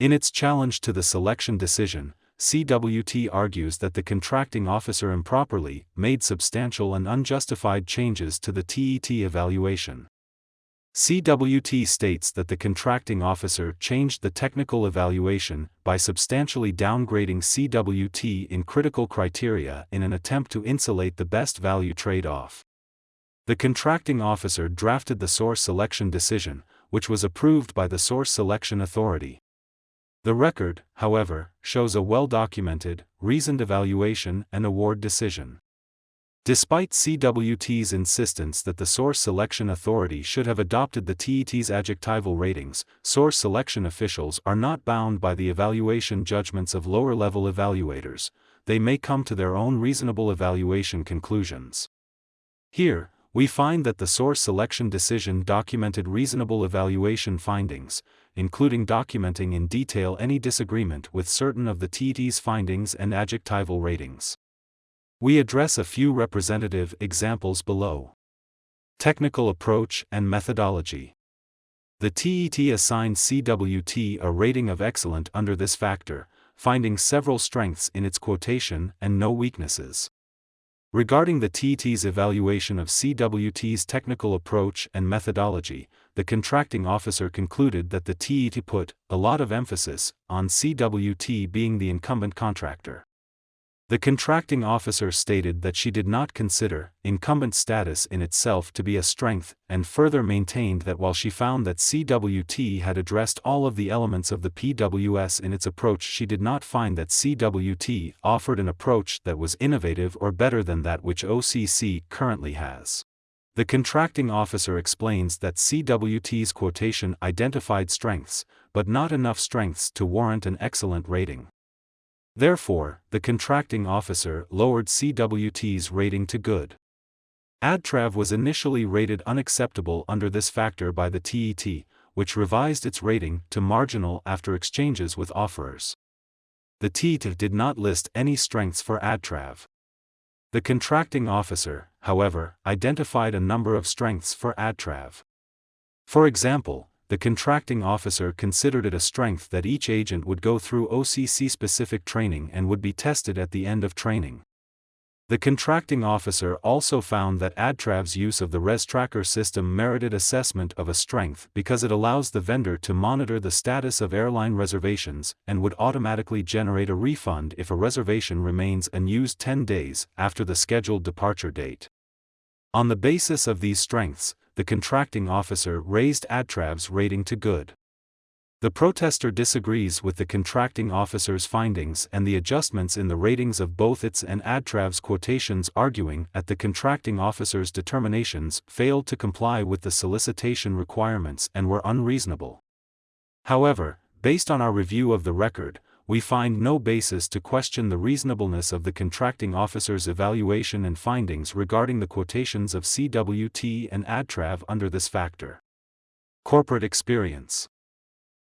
In its challenge to the selection decision, CWT argues that the contracting officer improperly made substantial and unjustified changes to the TET evaluation. CWT states that the contracting officer changed the technical evaluation by substantially downgrading CWT in critical criteria in an attempt to insulate the best value trade-off. The contracting officer drafted the source selection decision, which was approved by the source selection authority. The record, however, shows a well-documented, reasoned evaluation and award decision. Despite CWT's insistence that the source selection authority should have adopted the TET's adjectival ratings, source selection officials are not bound by the evaluation judgments of lower-level evaluators. They may come to their own reasonable evaluation conclusions. Here, we find that the source selection decision documented reasonable evaluation findings, including documenting in detail any disagreement with certain of the TET's findings and adjectival ratings. We address a few representative examples below. Technical approach and methodology. The TET assigned CWT a rating of excellent under this factor, finding several strengths in its quotation and no weaknesses. Regarding the TET's evaluation of CWT's technical approach and methodology, the contracting officer concluded that the TET put a lot of emphasis on CWT being the incumbent contractor. The contracting officer stated that she did not consider incumbent status in itself to be a strength, and further maintained that while she found that CWT had addressed all of the elements of the PWS in its approach, she did not find that CWT offered an approach that was innovative or better than that which OCC currently has. The contracting officer explains that CWT's quotation identified strengths, but not enough strengths to warrant an excellent rating. Therefore, the contracting officer lowered CWT's rating to good. ADTRAV was initially rated unacceptable under this factor by the TET, which revised its rating to marginal after exchanges with offerers. The TET did not list any strengths for ADTRAV. The contracting officer, however, identified a number of strengths for ADTRAV. For example, the contracting officer considered it a strength that each agent would go through OCC-specific training and would be tested at the end of training. The contracting officer also found that ADTRAV's use of the ResTracker system merited assessment of a strength because it allows the vendor to monitor the status of airline reservations and would automatically generate a refund if a reservation remains unused 10 days after the scheduled departure date. On the basis of these strengths, the contracting officer raised ADTRAV's rating to good. The protester disagrees with the contracting officer's findings and the adjustments in the ratings of both its and ADTRAV's quotations, arguing that the contracting officer's determinations failed to comply with the solicitation requirements and were unreasonable. However, based on our review of the record, we find no basis to question the reasonableness of the contracting officer's evaluation and findings regarding the quotations of CWT and ADTRAV under this factor. Corporate experience.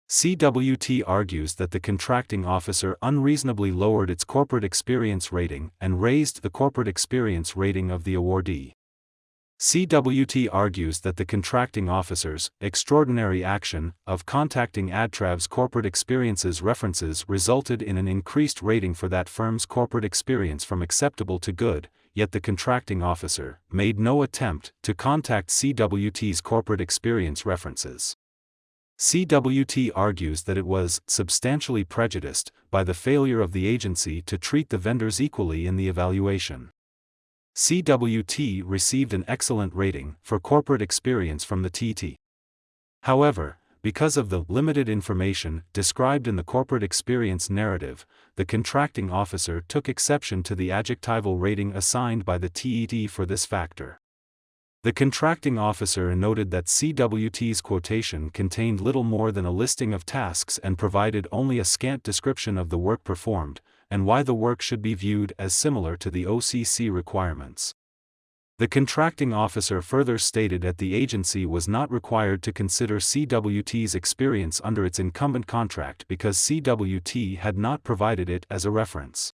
CWT argues that the contracting officer unreasonably lowered its corporate experience rating and raised the corporate experience rating of the awardee. CWT argues that the contracting officer's extraordinary action of contacting ADTRAV's corporate experiences references resulted in an increased rating for that firm's corporate experience from acceptable to good, yet the contracting officer made no attempt to contact CWT's corporate experience references. CWT argues that it was substantially prejudiced by the failure of the agency to treat the vendors equally in the evaluation. CWT received an excellent rating for corporate experience from the TET. However, because of the limited information described in the corporate experience narrative, the contracting officer took exception to the adjectival rating assigned by the TET for this factor. The contracting officer noted that CWT's quotation contained little more than a listing of tasks and provided only a scant description of the work performed, and why the work should be viewed as similar to the OCC requirements. The contracting officer further stated that the agency was not required to consider CWT's experience under its incumbent contract because CWT had not provided it as a reference.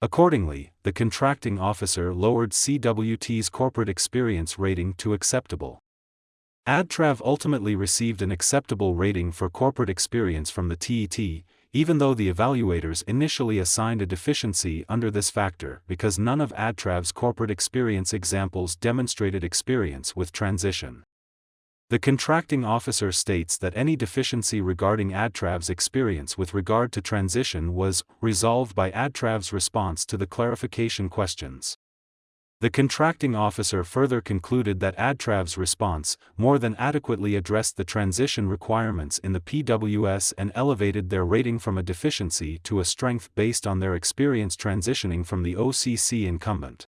Accordingly, the contracting officer lowered CWT's corporate experience rating to acceptable. AdTrav ultimately received an acceptable rating for corporate experience from the TET, even though the evaluators initially assigned a deficiency under this factor because none of AdTrav's corporate experience examples demonstrated experience with transition. The contracting officer states that any deficiency regarding AdTrav's experience with regard to transition was resolved by AdTrav's response to the clarification questions. The contracting officer further concluded that AdTrav's response more than adequately addressed the transition requirements in the PWS and elevated their rating from a deficiency to a strength based on their experience transitioning from the OCC incumbent.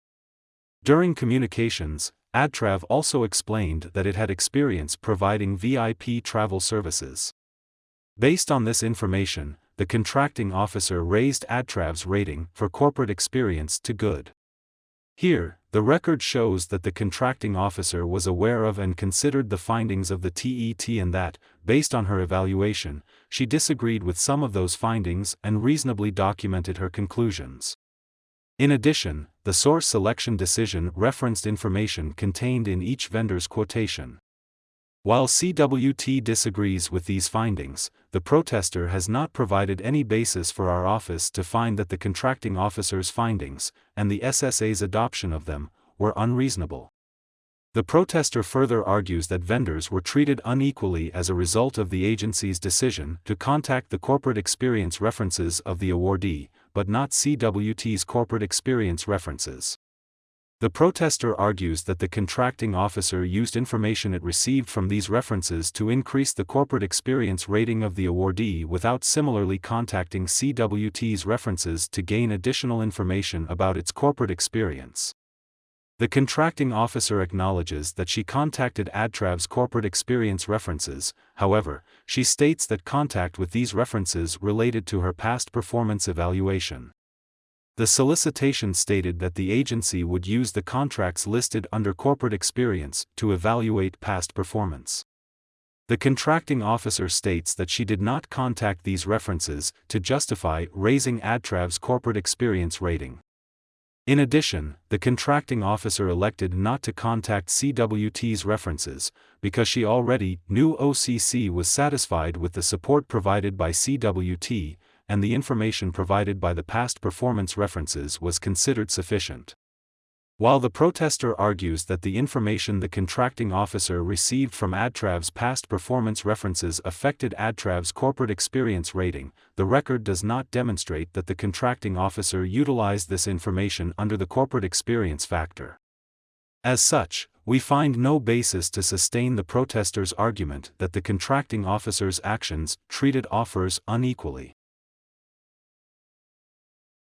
During communications, AdTrav also explained that it had experience providing VIP travel services. Based on this information, the contracting officer raised AdTrav's rating for corporate experience to good. Here, the record shows that the contracting officer was aware of and considered the findings of the TET and that, based on her evaluation, she disagreed with some of those findings and reasonably documented her conclusions. In addition, the source selection decision referenced information contained in each vendor's quotation. While CWT disagrees with these findings, the protester has not provided any basis for our office to find that the contracting officer's findings, and the SSA's adoption of them, were unreasonable. The protester further argues that vendors were treated unequally as a result of the agency's decision to contact the corporate experience references of the awardee, but not CWT's corporate experience references. The protester argues that the contracting officer used information it received from these references to increase the corporate experience rating of the awardee without similarly contacting CWT's references to gain additional information about its corporate experience. The contracting officer acknowledges that she contacted AdTrav's corporate experience references, however, she states that contact with these references related to her past performance evaluation. The solicitation stated that the agency would use the contracts listed under corporate experience to evaluate past performance. The contracting officer states that she did not contact these references to justify raising AdTrav's corporate experience rating. In addition, the contracting officer elected not to contact CWT's references, because she already knew OCC was satisfied with the support provided by CWT, and the information provided by the past performance references was considered sufficient. While the protester argues that the information the contracting officer received from AdTrav's past performance references affected AdTrav's corporate experience rating, the record does not demonstrate that the contracting officer utilized this information under the corporate experience factor. As such, we find no basis to sustain the protester's argument that the contracting officer's actions treated offers unequally.